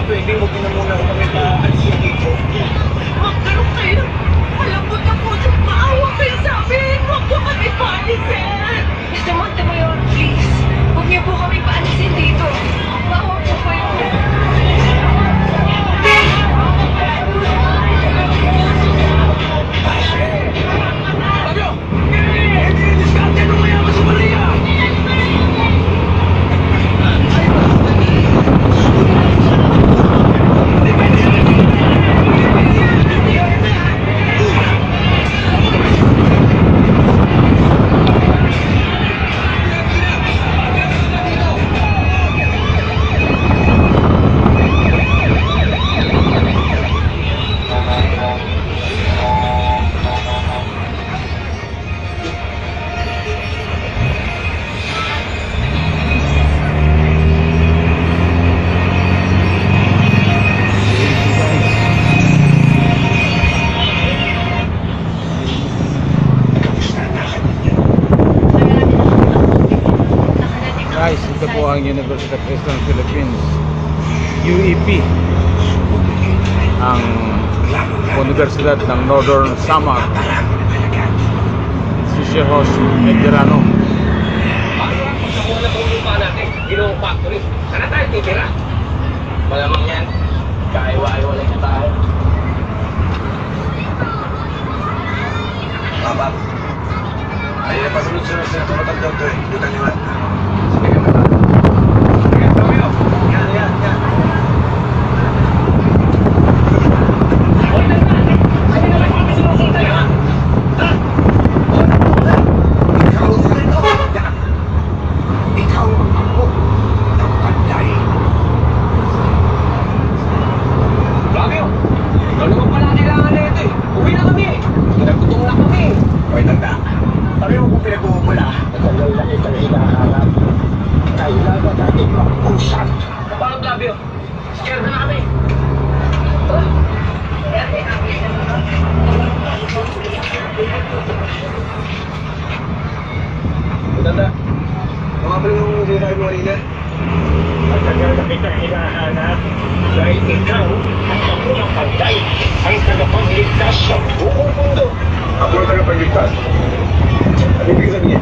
pwedeng huwag na muna kami pa-alisin dito. Magkaroon kayo. Malambot na po sa maawa kayo sa amin. Huwag po kami paalisin. Mr. Montemayor, please. Huwag niyo po kami paalisin dito. Maawa po kayo. Fabio! Hindi diskarte nung mayaman sa Maria! Guys, ito po ang University of Eastern Philippines, UEP, ang Universidad ng Northern Samar, si Jose Medrano. Paano ang pagkakuha na kung lupa natin? Ginawang factory. Sana tayo titira. Malamang yan. Kaiwa-iwalay na tayo. Papa. Ayun na pasunod-sunod sila tumatagdag to eh. Dutang nila. Sige ka na. Sige, Fabio. Yan, yan, yan. Hoy, nandun! Ayun na lang kami sinusita ha? Ha? Ikaw ang ako ng panday. Fabio! Ikaw naman pala kailangan na ito eh. Uwi na kami eh. Kinagutong na kami. Hoy, tanda. Sabi mo kung pinag-uumula, matagal na kitang hinahanap. Kailangan natin mag-usap. Paano, Flavio? Scared na kami. Tanda, mga pala yung sinasabi mo kanina. Matagal na kitang hinahanap. Dahil ikaw ang ako ng panday, ang tagapagligtas sa buong mundo. Ako ang tagapagligtas? Ano ibig sabihin?